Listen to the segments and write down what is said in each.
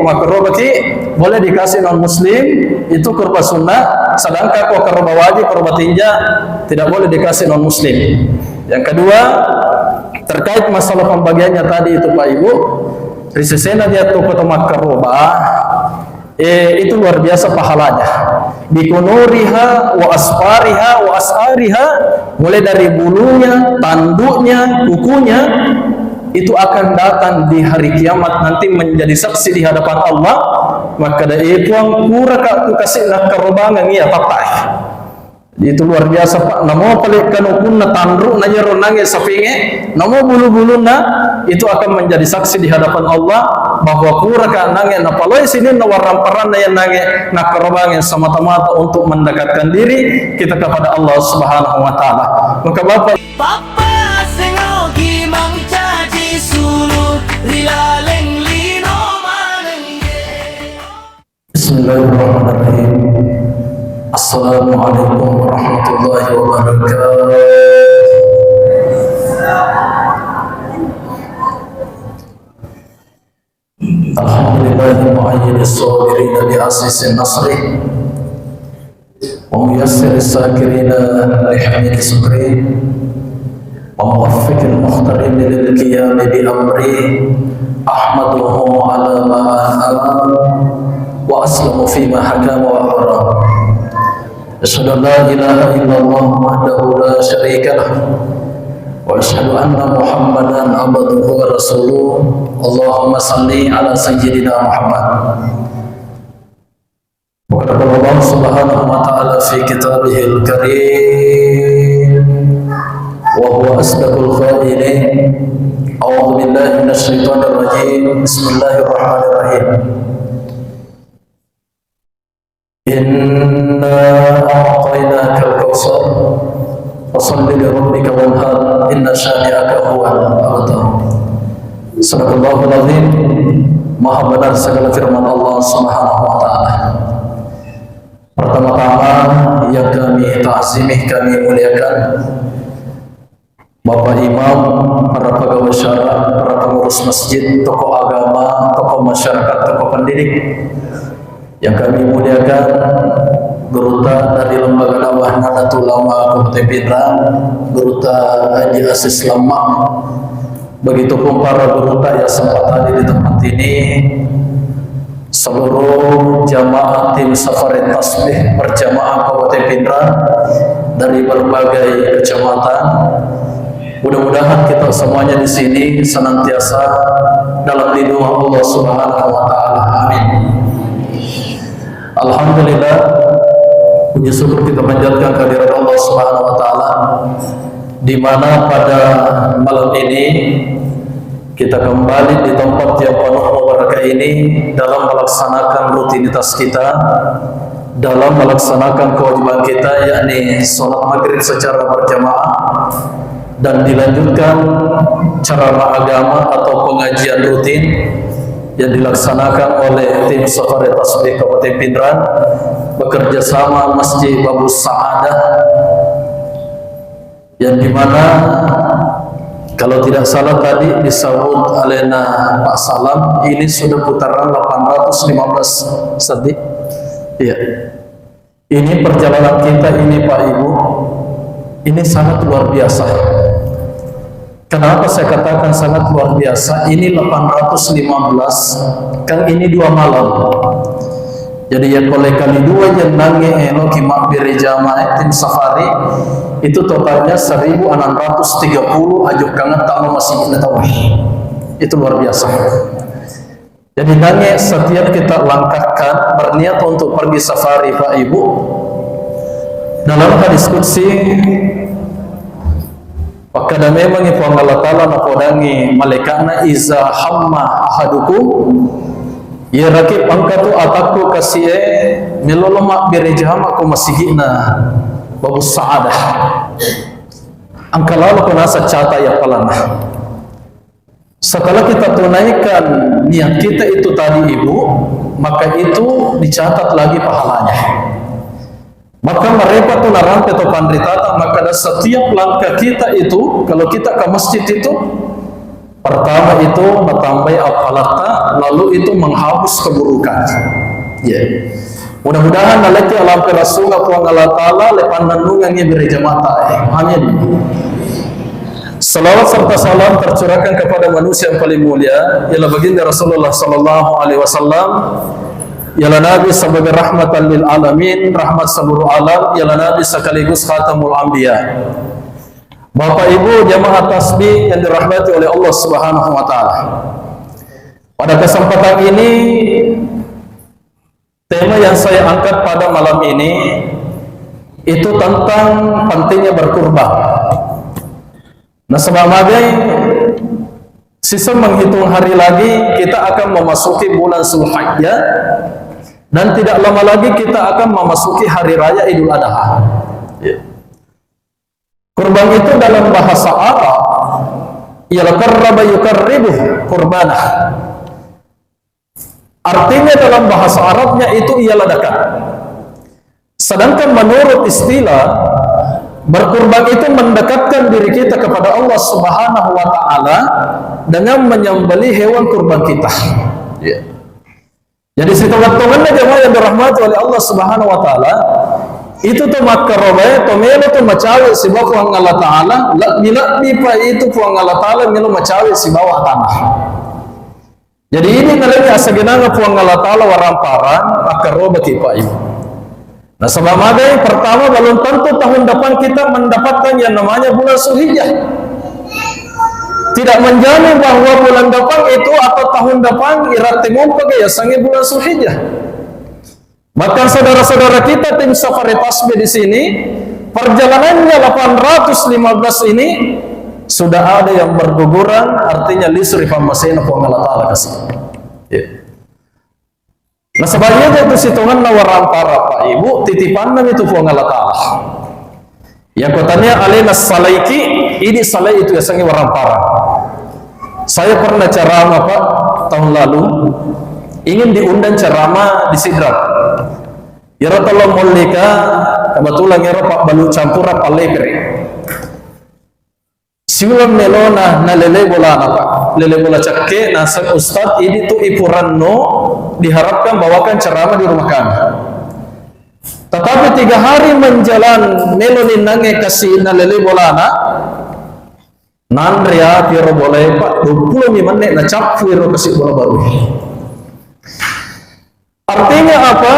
pemakaroba ki boleh dikasih non muslim itu kurba sunnah, sedangkan kok kurba wajib kurba tinja tidak boleh dikasih non muslim. Yang kedua terkait masalah pembagiannya tadi itu Pak Ibu, risesena dia toko makaroba itu luar biasa pahalanya. Bikunuriha wa asfariha wa asariha, mulai dari bulunya, tanduknya, kukunya itu akan datang di hari kiamat nanti menjadi saksi di hadapan Allah. Maka dari itu pura tu kasih nak kerobangan iya papai. Itu luar biasa Pak. Namo palikkan ukunna tandru na jero nangis sapinge, namo bulu-buluna itu akan menjadi saksi di hadapan Allah bahwa pura ka nange na paloy sini na waramparan na yan nange na kerobangan semata-mata untuk mendekatkan diri kita kepada Allah Subhanahu wa taala. Maka Bapak Bismillahirrahmanirrahim. Assalamualaikum warahmatullahi wabarakatuh. Alhamdulillahi mu'ayyidis sabirin bi asis nasri wa muyassiris sakirin li hamid sukri wa muwaffiqil mukhtarin lil qiyam bi amri ahmaduhu ala ma an'am wa aslamu fima hakama wa haram. Asyhadu an la ilaha illallah wahdahu la syarika lah wa asyhadu anna Muhammadan abduhu wa rasuluh. Allahumma salli ala sayyidina Muhammad. Wa qala Allah subhanahu wa ta'ala fi kitabihil karim wa huwa asdaqul qailin. A'udzu billahi minasy syaithanir rajim. Bismillahirrahmanirrahim. Inna a'tainakal kautsar fasholli li rabbika wanhar inna syani'aka huwal abtar. Sadaqallahul azim. Maha benar segala firman Allah Subhanahu wa taala. Pertama-tama yang kami ta'zimih, kami muliakan Bapak Imam, para pegawai syara, para pengurus masjid, tokoh agama, tokoh masyarakat, tokoh pendidik yang kami muliakan, Geruta dari Lembaga Dakwah Nahdlatul Ulama Kabupaten Pindrang, Geruta Haji Asis Lemak, begitupun para geruta yang sempat hadir di tempat ini, seluruh jamaah tim Safarit Tasbih berjamaah Kabupaten Pindrang dari berbagai kecamatan. Mudah-mudahan kita semuanya di sini senantiasa dalam lindungan Allah Subhanahu wa taala. Amin. Alhamdulillah, puji syukur kita panjatkan kehadirat Allah Subhanahu wa taala di mana pada malam ini kita kembali di tempat yang penuh berkah ini dalam melaksanakan rutinitas kita, dalam melaksanakan kewajiban kita, yakni sholat maghrib secara berjamaah dan dilanjutkan ceramah agama atau pengajian rutin yang dilaksanakan oleh tim Safarit Tasbih Kabupaten Pindrang bekerja sama Masjid Babus Sa'adah, yang dimana kalau tidak salah tadi disebut alena Pak Salam, ini sudah putaran 815 sedih. Iya. Ini perjalanan kita ini Pak Ibu, ini sangat luar biasa. Kenapa saya katakan sangat luar biasa? Ini 815, kan ini 2 malam. Jadi ya oleh kali 2 yang nange eno kimak biri jamaah tim safari itu totalnya 1630 ajuk kangen tak masih tauhid. Itu luar biasa. Jadi nange setiap kita langkahkan berniat untuk pergi safari Pak Ibu, dalam hadis qudsi wakada memang ibu Allah Ta'ala napodangi malaikatna iza hamma ahadukum ya rakib angkatu ataku kasih milolomak birejahama aku masihina Babus Sa'adah angkalalu kunasa cata ya palana. Setelah kita tunaikan niat kita itu tadi Ibu, maka itu dicatat lagi pahalanya. Maka mereka tuh larang atau pandritata, maka setiap langkah kita itu, kalau kita ke masjid itu, pertama itu menambah apalata lalu itu menghapus keburukan. Ya. Mudah-mudahan nalaki alam perasunga puang Allah Ta'ala lepan nandungannya gereja mata. Amin. Salawat serta salam tercurahkan kepada manusia yang paling mulia, ialah baginda Rasulullah sallallahu alaihi wasallam, ialah Nabi sebagai rahmatan lil alamin, rahmat seluruh alam, ialah Nabi sekaligus khatamul anbiya. Bapak Ibu jamaah tasbih yang dirahmati oleh Allah Subhanahu wa taala. Pada kesempatan ini, tema yang saya angkat pada malam ini itu tentang pentingnya berkurban. Nah, sebagai sisa menghitung hari lagi, kita akan memasuki bulan Zulhijjah dan tidak lama lagi kita akan memasuki hari raya Idul Adha. Ya. Kurban itu dalam bahasa Arab ialah qarraba yuqarribuh qurbanah. Artinya dalam bahasa Arabnya itu ialah dekat. Sedangkan menurut istilah, berkurban itu mendekatkan diri kita kepada Allah Subhanahu wa taala dengan menyembelih hewan kurban kita. Ya. Jadi situasi jemaah yang dirahmati oleh Allah Subhanahu wa taala, itu tu makkarobe to melo tu macawe si bawah Allah taala, bila pipa itu puang Allah taala melo macawe si bawah tanah. Jadi ini nalanya asagenanga puang Allah taala waramparan makkarobe pipa itu. Nah, sebagai pertama belum tentu tahun depan kita mendapatkan yang namanya bulan Zulhijjah. Tidak menjamin bahwa bulan depan itu atau tahun depan irat timum pakai ya sangi bulan Zulhijjah. Bahkan saudara-saudara kita tim safari tasbih di sini, perjalanannya 815 ini sudah ada yang berguguran, artinya lisri famasina puang Allah taala kasih. Ya. Nah, sebaliknya itu hitungan nawaran para Pak Ibu titipan itu puang Allah Ta'ala. Yang katanya alena salaiki, ini salai itu biasanya warang para. Saya pernah ceramah Pak tahun lalu, ingin diundang ceramah di Sidrat. Ya Rasulullah mulika, kebetulan ya Pak balu campur apa lepre. Siulam melona na lele bola apa? Lele bola cakke nasak ustad ini tuh ipuran no diharapkan bawakan ceramah di rumah kami. Tetapi 3 hari menjalan melonin nange kasih na lele bola na nandria piro boleh Pak 20 menit na cap piro kasih bola baru. Artinya apa?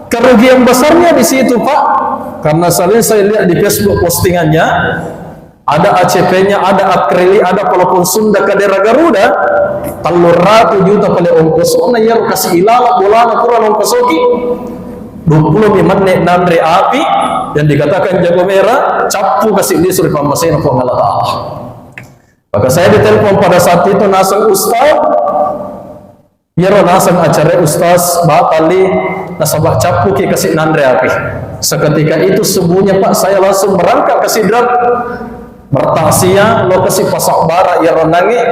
Kerugian besarnya di situ Pak, karena saya lihat di Facebook postingannya. Ada ACP-nya, ada akrili, ada walaupun Sunda kadera Garuda, 300 juta pada ongkos. Ona ya kasih ilala bola kurang ongkosoki. 20 menit nandre api yang dikatakan jago merah, capu kasih dia suruh pamasin apa Allah Ta'ala. Maka saya ditelepon pada saat itu nasang ustaz, ya nasang acara ustaz batali nasabah capu ki kasih nandre api. Seketika itu subuhnya Pak saya langsung berangkat ke Sidrat. Bertaksiah lokasi pasak bara ya ronangi,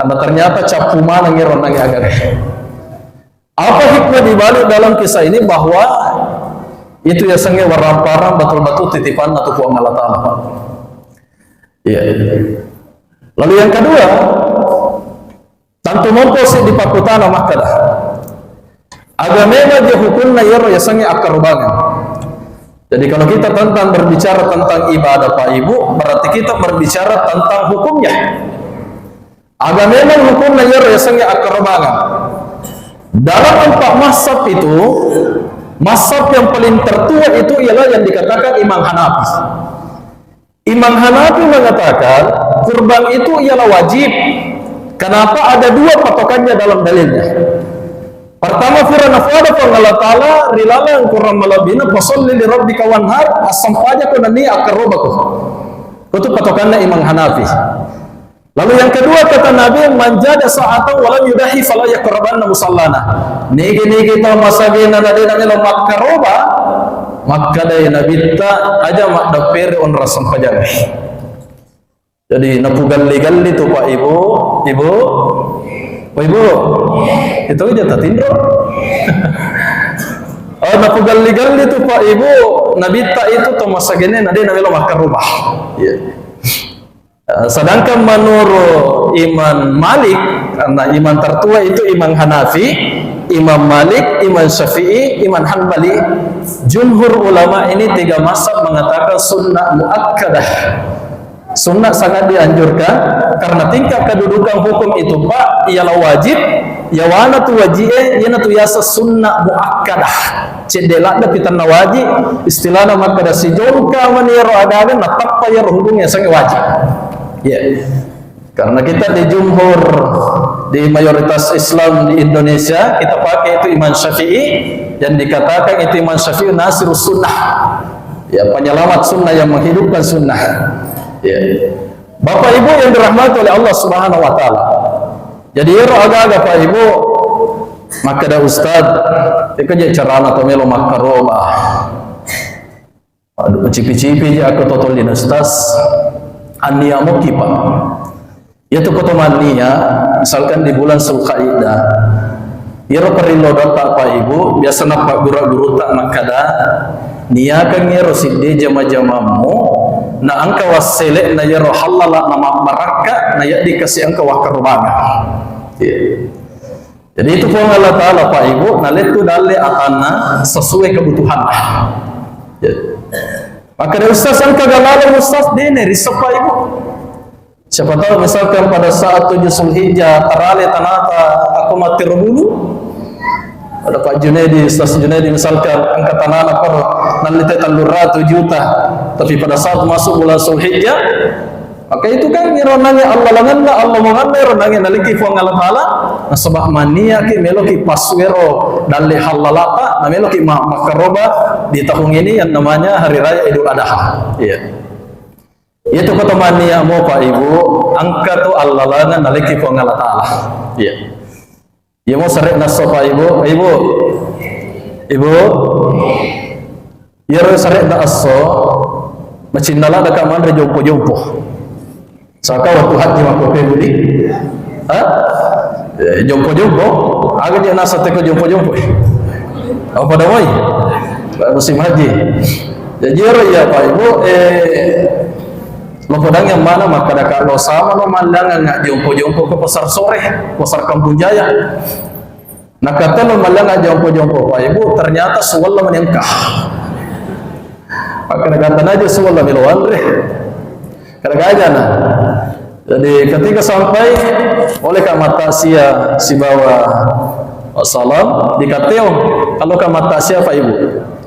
karena ternyata capu mana ngi ronangi agak. Apa hikmah dibalik dalam kisah ini bahwa itu ya sange waramparan betul-betul titipan atau puang Allah Ta'ala. Iya. Lalu yang kedua, tantu momposi di pakutana makadah. Agama dia hukumna ya sange akar banget. Jadi kalau kita tentang berbicara tentang ibadah Pak Ibu, berarti kita berbicara tentang hukumnya. Agama memang hukumnya biasanya akar banget. Dalam 4 mazhab itu, mazhab yang paling tertua itu ialah yang dikatakan Imam Hanafi. Imam Hanafi mengatakan kurban itu ialah wajib. Kenapa? Ada 2 patokannya dalam dalilnya. Pertama firman Allah Ta'ala rilala yang kurang malabina fasolli li rabbika wanhar asampaja ko nani akarobako. Itu patokannya Imam Hanafi. Lalu yang kedua kata Nabi manjada sa'atan walam yudahi fala yaqrabanna musallana. Nigi ta masagina nadina nilo makaroba maka dai Nabi ta aja mak dapir on rasam pajami. Jadi napugalli-galli tu Pak Ibu. Ibu, itu aja tak tindro. Oh, napugalli-galli tu Pak Ibu, Nabi tak itu to masagene nade nabi lo makan rumah. Sedangkan menurut Imam Malik Karena imam tertua itu Imam Hanafi, Imam Malik, Imam Syafi'i, Imam Hanbali. Jumhur ulama ini 3 mazhab mengatakan sunnah muakkadah. Sunnah sangat dianjurkan karena tingkat kedudukan hukum itu Pak ialah wajib. Ya wana tu wajib, yana tu yasa sunnah muakkadah. Cedelak da pitanna wajib, istilahna makada si jongka maniro adagan na tappa ya hubungnya sangat wajib. Ya. Karena kita di jumhur, di mayoritas Islam di Indonesia, kita pakai itu Imam Syafi'i, yang dikatakan itu Imam Syafi'i nasirus sunnah, ya, penyelamat sunnah yang menghidupkan sunnah. Ya. Bapak Ibu yang dirahmati oleh Allah Subhanahu Wa Taala, jadi agak-agak Pak Ibu, maka ada Ustad, kerja carana atau melo makaroba, aduh cipi-cipi aku total di Ustaz, aniamu kipa. Yaitu kotomania, misalkan di bulan Zulkaidah, iro perilo data Pak Ibu, biasa nampak guru-guru tak makada, niakan iro sidde jama-jamamu, na angka wasele na iro halala nama maraka, na ya dikasih angka wakarubanga. Jadi itu pun Allah Ta'ala Pak Ibu, na letu dale atana sesuai kebutuhan. Maka dari Ustaz angka galala Ustaz dene risau Pak Ibu. Siapa tahu misalkan pada saat 7 Zulhijjah tarale tanata aku mati dulu. Ada Pak Junaidi, Ustaz Junaidi misalkan angkat tanana per nalite talura 7 juta. Tapi pada saat masuk bulan Zulhijjah, maka itu kan ironanya Allah langanna Allah menganna ironanya naliki fuang Allah Ta'ala. Nah sebab mania ki meloki paswero dalli halalapa, nah meloki makaroba di tahun ini yang namanya Hari Raya Idul Adha. Iya. Itu kata mania mau Pak Ibu, angka tu Allah langan naliki fuang Allah Ta'ala. Iya. Ya mau sering naso Pak Ibu, Ibu, ya sering naso, macam nala dekat mana jompo-jompo. Saka waktu haji waktu pembeli, jompo-jompo, agak dia nasa teko jompo-jompo. Apa pada woi? Musim haji. Jadi ya Pak Ibu, lo pedang yang mana maka ada kalau sama lo malangan nggak jompo-jompo ke pasar sore, pasar Kampung Jaya. Nah kata lo malangan jompo-jompo Pak Ibu, ternyata suwalla menengkah. Maka kata aja suwalla miloan deh. Kadang-kadang nah. Jadi ketika sampai oleh Kak Mata Sia si bawa salam dikateo kalau Kak Mata Sia Pak Ibu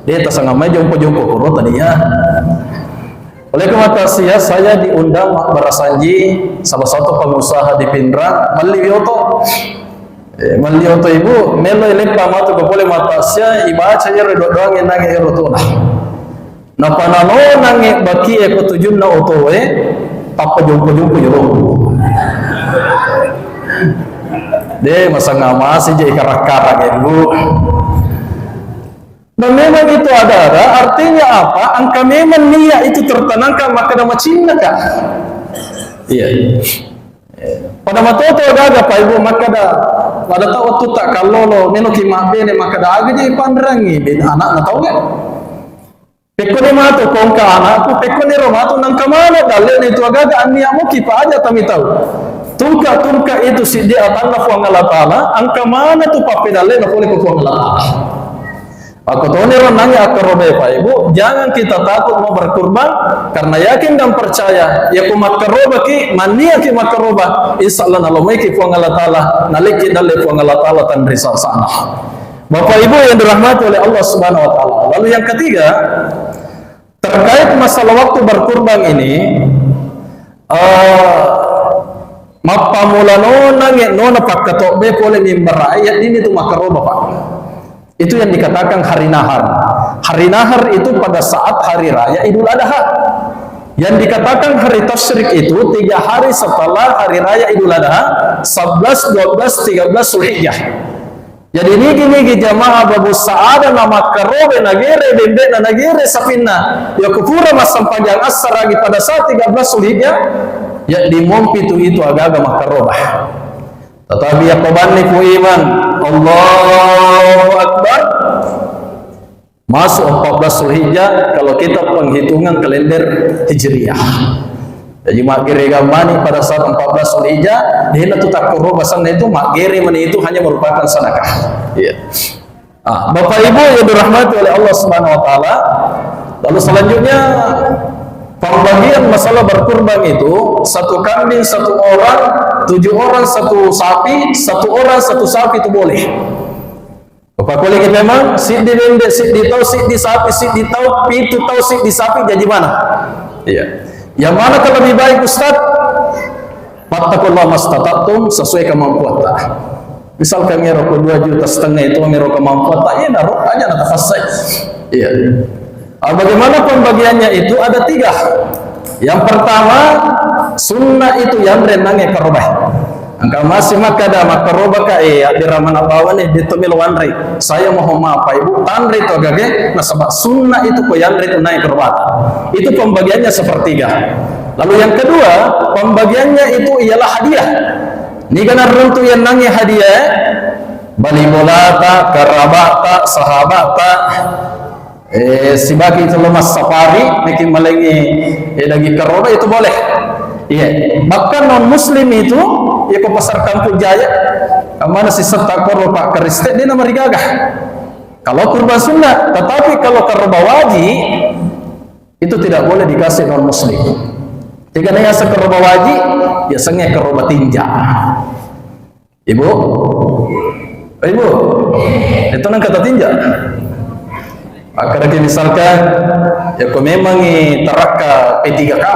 dia tasangamai jompo-jompo kurut tadinya. Oleh Kak Mata Sia saya diundang berasanji salah satu pengusaha di Pindrang Malioto. Malioto Ibu melo lepa matu ke boleh Mata Sia ibaca nya doang yang nangi erotuna. Na panano nangi baki eko tujunna otowe apa jompo-jompo jero. Deh masa ngamasi jadi karak-karak Ibu. Dan memang itu ada, artinya apa? Angka memang niat itu tertanamkan maka nama cinta kah? Iya. Pada mata itu ada Pak Ibu maka ada pada tahu tu tak kalau lo menoki mabene maka ada aja jadi panderangi bin anak tahu nggak? Pekone matu kongka anakku, pekone romatu nang kamana dalen itu agak aniamu kipa aja kami tahu. Tungka itu si dia atanna fuang Allah Ta'ala, angka mana tu pape dalen boleh ke fuang Allah Ta'ala. Aku tahu ni nanya akarobe Pak Ibu, jangan kita takut mau berkurban karena yakin dan percaya ya kumat karoba ki mania ki makaroba insyaallah nalomai ki fuang Allah Ta'ala naliki dalen fuang Allah Ta'ala tan risal sana. Bapak Ibu yang dirahmati oleh Allah Subhanahu Wa Ta'ala. Lalu yang ketiga, terkait masalah waktu berkurban ini, mapamulano nange nona pakkato be pole mimbar ayat ini tu makaroba Pak. Itu yang dikatakan hari nahar. Hari nahar itu pada saat hari raya Idul Adha. Yang dikatakan hari tasyrik itu 3 hari setelah hari raya Idul Adha, 11, 12, 13 Zulhijjah. Jadi nigi jamaah babu saada nama karobe nagere bende na nagere safina ya kufura masam panjang asar lagi pada saat 13 Zulhijjah ya dimompi itu agak-agak makarobah. Tetapi ya kobani ku iman Allahu Akbar masuk 14 Zulhijjah kalau kita penghitungan kalender Hijriah. Jadi mak gere gamani pada saat 14 Zulhijjah, dia tu tak korban sana itu mak gere mana itu hanya merupakan sedekah. Iya. Bapak Ibu yang dirahmati oleh Allah Subhanahu wa taala, lalu selanjutnya pembagian masalah berkurban itu, satu kambing satu orang, 7 orang satu sapi, 1 orang satu sapi itu boleh. Bapak boleh kita memang sid di bende, sid di tau, sid di sapi, sid di tau, pitu tau, sid di sapi jadi mana? Iya. Yang mana kalau lebih baik Ustaz? Fattakullah mastata'tum, sesuai kemampuan tak. Misalkan ngerokok 2,5 juta itu ngerokok kemampuan tak, ya naruh aja nak fasai. Iya. Bagaimana pembagiannya itu ada 3. Yang pertama, sunnah itu yang renangnya kerobah. Angka masih makada makaroba ka di ramana bawa nih di tumil wanri. Saya mohon maaf Pak Ibu, tanri itu agak nasabah sunnah itu ko yanri itu naik kerobah. Itu pembagiannya sepertiga. Lalu yang kedua, pembagiannya itu ialah hadiah. Ni kana runtu yang nangi hadiah, bali bolata, karabata, sahabata, sibaki itu lemas safari, bikin malengi dagi kerobah itu boleh. Iya. Bahkan non Muslim itu, ya ke pasar Kampung Jaya, mana si serta koro Pak Kristen dia nama rigagah. Kalau kurban sunnah, tetapi kalau kurban wajib itu tidak boleh dikasih non Muslim. Jika nanya sekurban wajib, ya sengaja kurban tinja. Ibu, itu nang kata tinja. Karena misalkan, ya kau memang teraka P3K.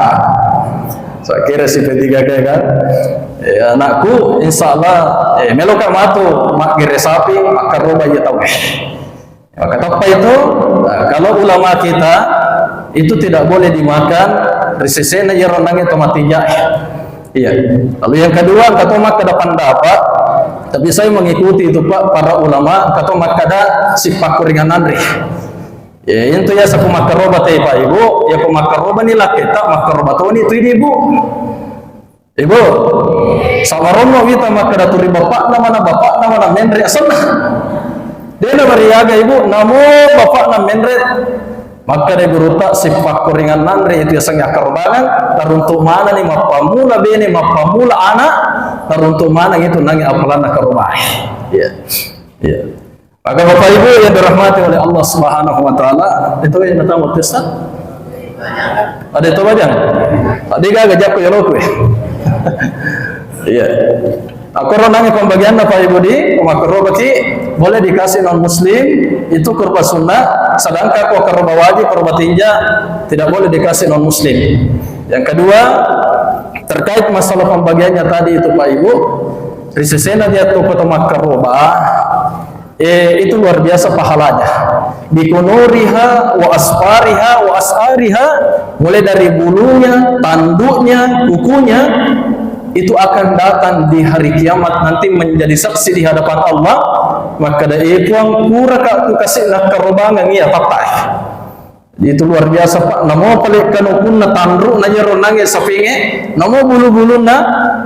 Saya kira si P3K kan, anakku insya Allah melokak matu mak gere sapi mak karoba ya tahu. Maka apa itu? Kalau ulama kita itu tidak boleh dimakan risesena ya ronangnya tomatinya. Iya. Lalu yang kedua kata mak kada pendapat, tapi saya mengikuti itu Pak para ulama kata mak kada sifat kuringanan rih. Ya itu ya sapu makaroba teh Pak Ibu, ya ku makaroba ni laki tak makaroba tu ni tu Ibu. Ibu, sama romo kita makada turi bapak nama menre asana. Dia nama riaga Ibu, namo bapak nama menre. Maka dia berutak sifat kuringan nanre itu yang akarbangan. Taruntuk mana ni mapamula bene mapamula anak, taruntuk mana itu nangi apalan akarubah. Ya, ya. Maka Bapak Ibu yang dirahmati oleh Allah Subhanahu wa taala, itu yang datang waktu Ustaz. Ada itu bajang. Tadi gak jak ya lo kue. Iya. Aku ronangnya pembagian Bapak Ibu di makrobati boleh dikasih non muslim itu kurban sunnah, sedangkan kalau kurban wajib kurban tinja tidak boleh dikasih non muslim. Yang kedua terkait masalah pembagiannya tadi itu Pak Ibu, risesena dia tuh foto makrobah. Itu luar biasa pahalanya. Bikunuriha wa asfariha wa asariha, mulai dari bulunya, tanduknya, kukunya itu akan datang di hari kiamat nanti menjadi saksi di hadapan Allah. Maka dari itu pura kak tu kasih nak kerobangan iya papai. Itu luar biasa Pak. Namo palikkan ukunna tandru nanya ronangnya sapinge, namo bulu-buluna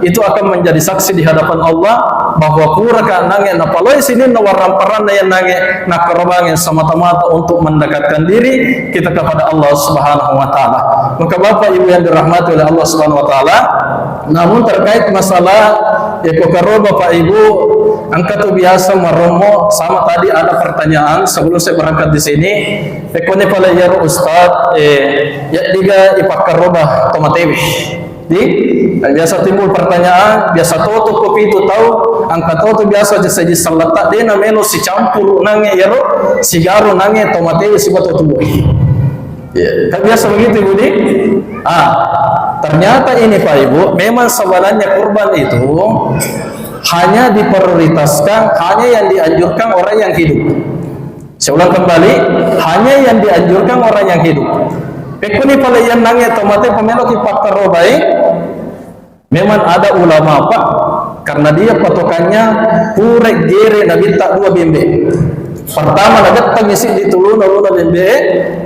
itu akan menjadi saksi di hadapan Allah bahwa pura kak nange napaloi sini nawaran yang nange nak kerobangan semata-mata untuk mendekatkan diri kita kepada Allah Subhanahu wa taala. Maka Bapak Ibu yang dirahmati oleh Allah Subhanahu wa taala, namun terkait masalah ekokaroba Bapak Ibu, angka tu biasa meromo sama tadi ada pertanyaan sebelum saya berangkat di sini. Ekone pala ya Ustaz, ya diga ipakaroba tomatewi. Di biasa timbul pertanyaan, biasa toto kopi itu tahu, angka toto biasa jadi salata dia namanya si campur nange ya ro, si garo nange tomatewi si batu tubuh. Ya, kan biasa begitu Ibu di. Ternyata ini Pak Ibu, memang sebenarnya kurban itu hanya diprioritaskan, hanya yang dianjurkan orang yang hidup. Saya ulang kembali, hanya yang dianjurkan orang yang hidup. Pekuni pada yang nangnya tomate pemelok ipakar robai, memang ada ulama Pak, karena dia patokannya purek jere nabi tak 2 bembe. Pertama nagat tangisi ditulun aluna bembe,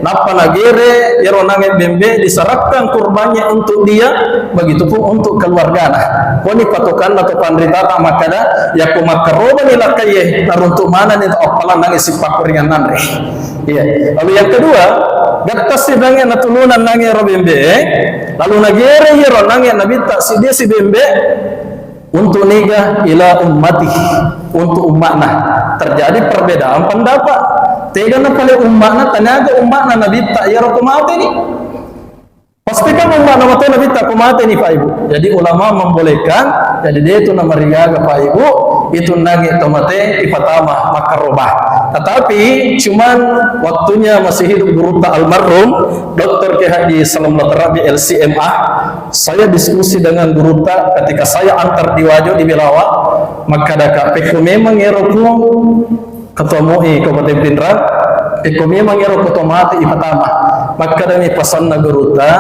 napa nagere yero nange bembe diserahkan kurbannya untuk dia, begitupun untuk keluargana. Koni patokan atau pandrita makada ya kumakaroba nila kaye naruntuk mana nih apalan nangis sipak ringan nanre. Iya. Lalu yang kedua, gatas si nange natulunan nange ro bembe, lalu nagere yero nange nabita si dia si bembe untuk niga ila ummati, untuk umatna. Terjadi perbedaan pendapat. Tega na pala umatna, tanaga umatna nabita yaro kumate ni. Pastikan umatna mata nabita kumate ni Pak Ibu. Jadi ulama membolehkan, jadi dia itu nama riaga Pak Ibu, itu nagi tomate ipatama makarobah. Tetapi cuman waktunya masih hidup guru ta almarhum Dr. K. Haji Salam Latarabi LCMA. Saya diskusi dengan guru ta ketika saya antar di Wajo di Belawa, maka daka peko memang eroku ketua MUI Kabupaten Pindrang, peko memang eroku tomate ipatama. Maka dami pasan na guru ta,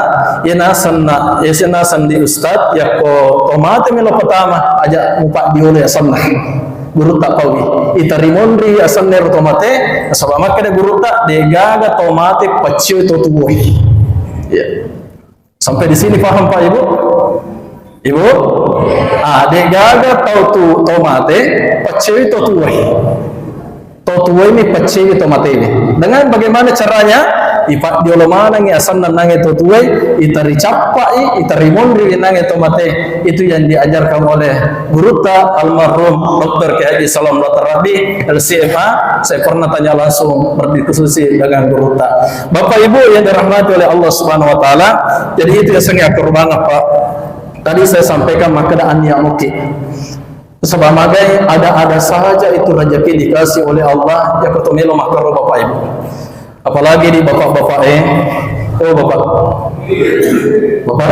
inasan di ustad ya ko tomate melo patama aja mupak diule asan na. Guru tak pawi itarimondri asan nero tomate asaba makada guru tak degaga tomate paciu itu tubuhi ya. Sampai di sini paham Pak Ibu? Ibu? Degaga tau tomate paciu itu tubuhi. Tubuhi ini paciu tomate ini. Dengan bagaimana caranya? Ipak diolomana ngi asan nange tutuai itari capai itari mondri nange tomate. Itu yang diajarkan oleh guru ta almarhum Dr. K. Haji Salam Latarabi LCMA. Saya pernah tanya langsung berdiskusi dengan guru ta. Bapak Ibu yang dirahmati oleh Allah Subhanahu wa taala, jadi itu yang saya kurban Pak. Tadi saya sampaikan makadaan yang oke. Sebagai ada saja itu rezeki dikasih oleh Allah ya ketemu makaro Bapak Ibu. Apalagi di bapak-bapak bapak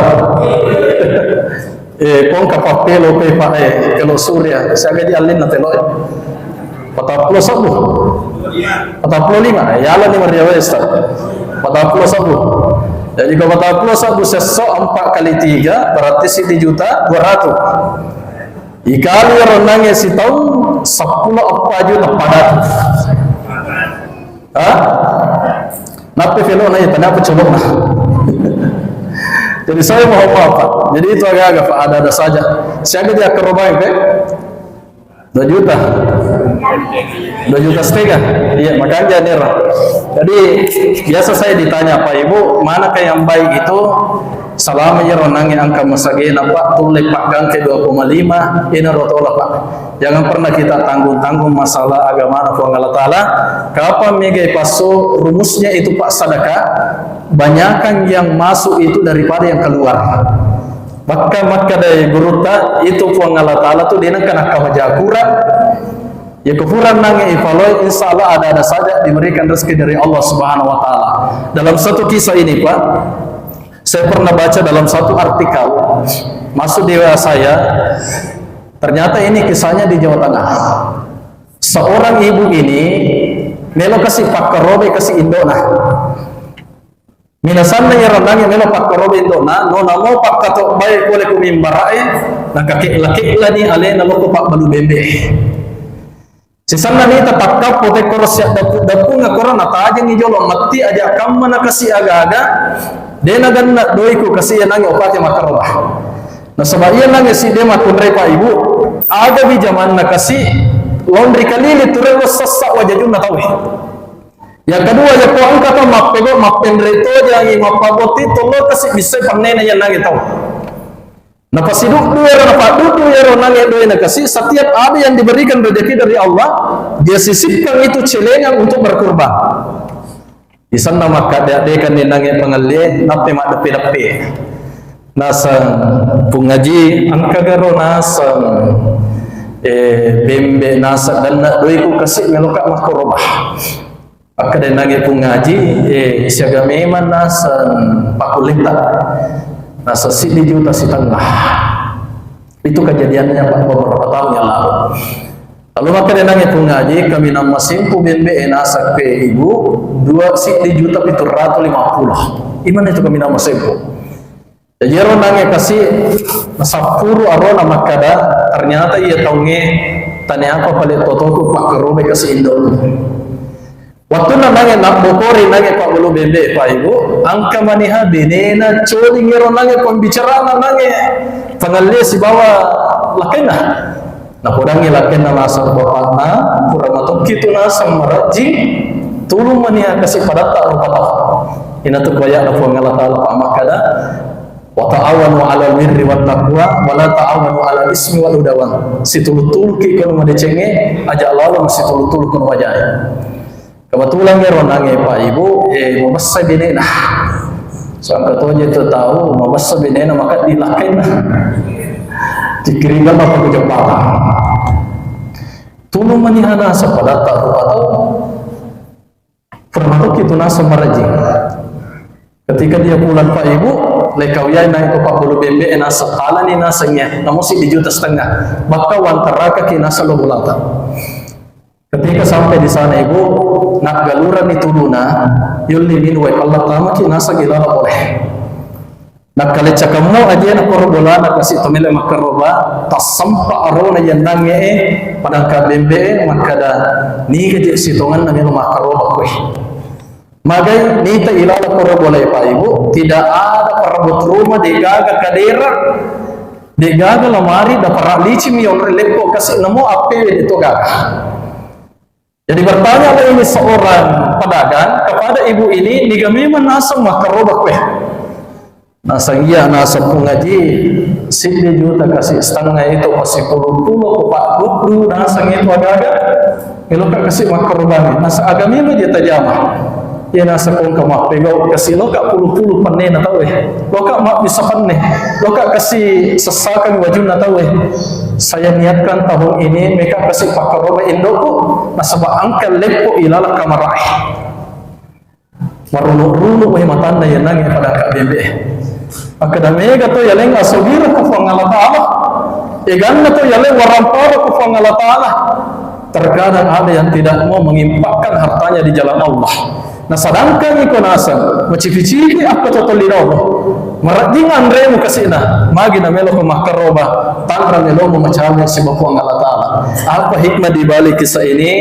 pon kapapelo pe pa kalau surya saya di alin na telo 40 sabu 45 ya ala ni Maria Westa 40 sabu. Jadi kalau 40 sabu sesok 4 kali 3 berarti 1 juta 200. Ikali renangnya si tahun 10 apa juta padat. Napi velo na ito, napi culok na. Jadi saya mau apa? Jadi itu agak-agak ada saja. Siapa dia kerubah itu? 2 juta. 2 juta setengah. Iya, makanya dia. Jadi biasa saya ditanya Pak Ibu, manakah yang baik itu? Selama ya ronangi angka masagena Pak, tulek Pak gangke 2,5 ini rotola Pak. Jangan pernah kita tanggung-tanggung masalah agama Allah Ta'ala. Kapan megai paso rumusnya itu Pak sedekah, banyakan yang masuk itu daripada yang keluar. Maka dari guru ta itu puang Allah Ta'ala tu dia nak kena kawajakuran. Ya kufuran nange ifaloi insya Allah ada saja diberikan rezeki dari Allah Subhanahu Wa Ta'ala. Dalam satu kisah ini Pak, saya pernah baca dalam satu artikel masuk di WA saya, ternyata ini kisahnya di Jawa Tengah. Seorang ibu ini melo kasih pakkarobe kasih indona. Minasan na yaranang melo pakkarobe indona, no namo pakkato baik boleh kumimbarae, nakakik-lakik lah ni ale nalo ko pak balu bembe. Sisan na nita pakkap pote korosya dapu nga korona taja ni jolo mati aja kam mana kasih aga-aga. Dena ganna doiku kasi yanang opate makarobah. Na sabaya nang si dema kunre Pak Ibu, aga bi zaman na kasi laundry kalili turelo sassa wajajun na tawi. Yang kedua ya po angka pa mapego mapenreto yang mapaboti tolo kasi bisa panena yan nang itaw. Na pasiduk duero na padudu yero nang doy na kasi setiap ada yang diberikan rezeki dari Allah, dia sisipkan itu celengan untuk berkurban. Di sana maka dia kan ninangin pengalie nape mak depe nasang pungaji angka garo nasang bembe nasa dan nak doiku kasih meluka makorobah maka dia nangin pungaji siaga meman nasang pakulita nasa 1 juta setengah. Itu kejadiannya Pak beberapa tahun yang lalu. Lalu maka dia nangis pungaji kami nama simpu bembe enasak pe ibu 2 juta 750. Iman itu kami nama simpu. Jadi orang nangis kasih nasapuru arona makada ternyata ia taunge tanya apa paling totoku pak kerobe kasih indol. Waktu nange nak bokori nange pak bulu bebe pak ibu, angka maniha benena coli ngiro nange pembicaraan nange tangalle si bawa lakena, na kurangi lakena nasab bapak na kurang atau kitu nasam maraji tulung maniha kasih pada tak rupa tak, ina tu kaya na Allah Taala pak makada, wa ta'awanu 'alal birri wat taqwa wa la ta'awanu 'alal ismi wal udwan, situlu-tulu ki kalau madecenge aja Allah masih tulu-tulu kun wajah. Kebetulan meron nange pak ibu, mabasa binena. So ang katonya itu tahu, mabasa binena maka dilakain na. Dikirigan apa kejepatan. Tulung manihana sa padata atau permatuk itu nasa marajing. Ketika dia pulang pak ibu, lekawiyay na ito pak bulu bembe nasa kala ni nasanya, namun si di juta setengah. Baka wantaraka kinasa lobulata. Ketika sampai di sana ibu, nak galuran itu luna, yulimin wa Allah Taala ki nasa gilala boleh. Nak kaleca kamu aja nak korbola nak kasih tomile makaroba, tasampa arona yang nange padang kabembe makada ni keje sitongan nang makaroba kue. Magai ni ta ilala korbola pak ibu, tidak ada perabot rumah digaga kadera, digaga lamari da paralici mi on lepo kasih namo ape itu gaga. Jadi bertanya ini seorang pedagang kepada ibu ini, digami menasang makaroba kue. Nasang iya nasang pengaji, sini juta kasih setengah itu masih puluh pak guru nasang itu agak-agak. Kalau kasih makaroba, nasa agami lo dia tajamah. Ya nasa kong kamak pegau kasih lo kak puluh panen atau lo kak mak bisa panen, lo kak kasih sesakan wajun atau saya niatkan tahun ini mereka kasih pakaroba indoku nasabah angka lepo ilala kamarai marunu-runu matanda yang nangi pada kak bebe akademika to yaleng asubira ku Allah Taala iganna to yaleng warampara ku Allah Taala. Terkadang ada yang tidak mau mengimpakkan hartanya di jalan Allah. Nah sedangkan iko nasa macipi-cipi apa to linobo marading andre mo kasi na magi na melo ko makaroba tanra melo mo macamnya si Bapak Allah Taala. Apa hikmah di balik kisah ini?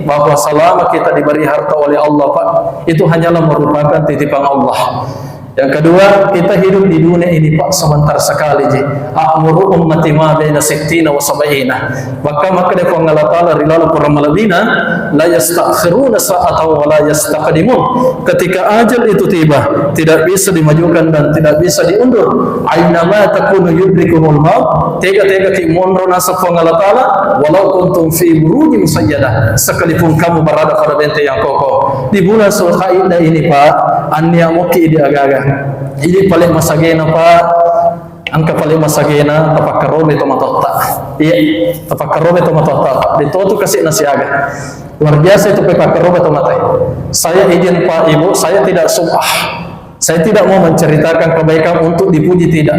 Bahwa selama kita diberi harta oleh Allah Pak, itu hanyalah merupakan titipan Allah. Yang kedua, kita hidup di dunia ini Pak sebentar sekali je. A'muru ummati ma baina sittina wa sab'ina. Maka depa Allah Taala rilalu para malabina la yastakhiruna sa'atan wa la yastaqdimun. Ketika ajal itu tiba, tidak bisa dimajukan dan tidak bisa diundur. Aina ma takunu yudrikumul maut. Tega-tega ki monro nasab Allah Taala walau kuntum fi burujin musayyadah. Sekalipun kamu berada pada benteng yang kokoh. Di bulan Zulqa'dah ini Pak, anniyamuki di agaga. Ini paling masagena Pak, angka paling masagena tapakarobe to matotta. Iya, tapakarobe to matotta. Dito tu kasih nasiaga. Luar biasa itu tapakarobe to matai. Saya izin Pak Ibu, saya tidak sum'ah. Saya tidak mau menceritakan kebaikan untuk dipuji, tidak.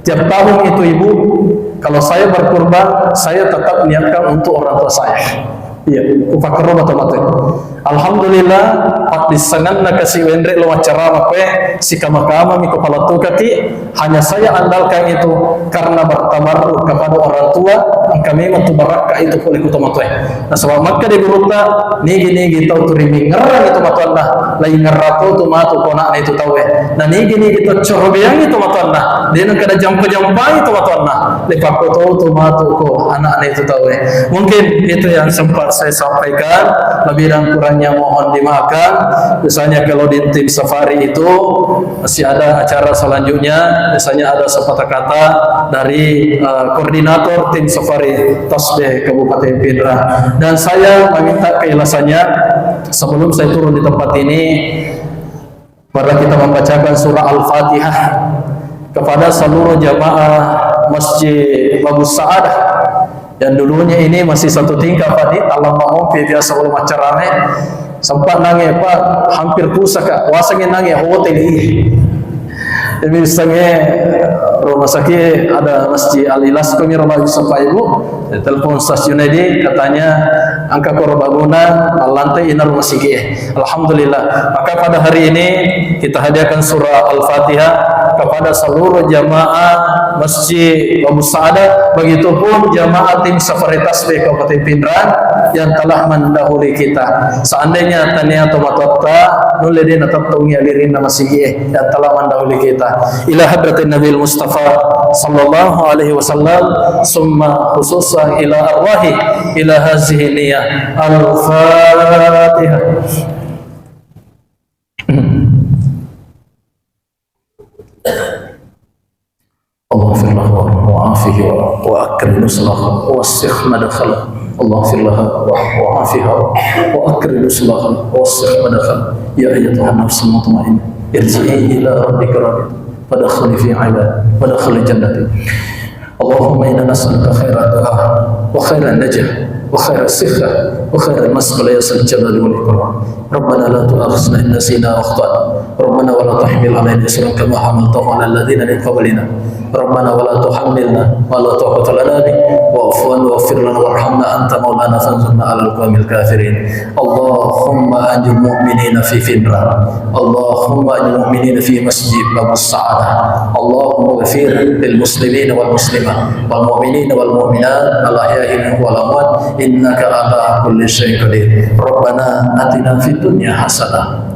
Tiap tahun itu Ibu, kalau saya berkurban, saya tetap niatkan untuk orang tua saya. Iya, upakaroba to matai. Alhamdulillah, pak disangan na kasi wendre lo acara mape si kama-kama mi kepala tukati hanya saya andalkan itu karena bertabarruk kepada orang tua ang kami matubarak ka itu kulit ko matoy. Na sebab makka di burukna nigi tau turimi ngarang itu matuanna lai ngarrato tu matu kona itu tawe. Na nigi to chorobiang itu matuanna dia nang kada jampa-jampa itu matuanna le pakko tu matu ko anak itu tawe. Mungkin itu yang sempat saya sampaikan, lebih dan kurangnya mohon dimaafkan. Misalnya kalau di tim safari itu masih ada acara selanjutnya, misalnya ada sepatah kata dari koordinator tim safari Tasbih Kabupaten Pindra, dan saya meminta keikhlasannya sebelum saya turun di tempat ini pada kita membacakan surah Al-Fatihah kepada seluruh jamaah Masjid Bagus Sa'adah yang dulunya ini masih satu tingkat Pak di alam mau biasa sebelum acara sempat nange Pak hampir pusak wasangin nange hotel ini. Jadi sange rumah sakit ada Masjid Al-Ilas kami rumah Pak Ibu telepon stasiun ini katanya angka korbangunan lantai ini rumah sakit. Alhamdulillah. Maka pada hari ini kita hadiahkan surah Al-Fatihah kepada seluruh jamaah Masjid Abu Sa'adah, begitupun jamaah tim Safari Tasbih Kabupaten Pindrang yang telah mendahului kita. Seandainya tania tomatotta nuledina tattungi alirina masih yang telah mendahului kita ila hadratin Nabi Mustafa sallallahu alaihi wasallam, summa khususan ila arwahi ila hazihi niyah. Al-Fatihah. Allah اغفر له وعافه وأكرم نزله ووسع مدخله. الله اغفر لها وعافها وأكرم نزله ووسع مدخله. يا أيتها النفس المطمئنة ارجعي إلى ربك راضية فادخلي في عبادي وادخلي جنتي. اللهم إنا نسألك خير الدعاء وخير النجاح وخير الصحة وخير المسألة يا ذا الجلال والإكرام. ربنا لا تؤاخذنا إن نسينا وأخطأنا. ربنا ولا تحمل علينا إصرا كما حملته على الذين من قبلنا. ربنا ولا تحملنا ما لا طاقة لنا به واعف عنا واغفر لنا وارحمنا أنت مولانا فانصرنا على القوم الكافرين. اللهم أنجِ المؤمنين في فنران. اللهم أنجِ المؤمنين في مسجد باب السعادة. اللهم اغفر للمسلمين والمسلمات والمؤمنين والمؤمنات الأحياء منهم والأموات إنك على كل شيء قدير. ربنا آتنا في الدنيا حسنة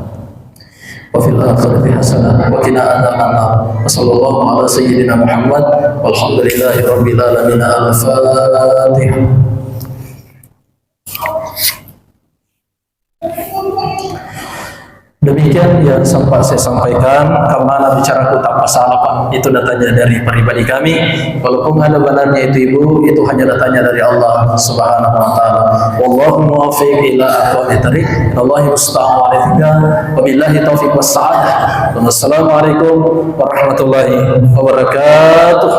وفي الآخرة حسنة وقنا عذاب النار. وصلى الله على سيدنا محمد والحمد لله رب العالمين. الفاتحة. Demikian yang sempat saya sampaikan. Karena bicaraku tak masalah Pak, itu datanya dari pribadi kami. Walaupun ada benarnya itu Ibu, itu hanya datanya dari Allah Subhanahu wa taala. Wallahu muwaffiq ila aqwamit thariq. Wallahi musta'an wa billahi taufiq was sa'adah. Wassalamualaikum warahmatullahi wabarakatuh.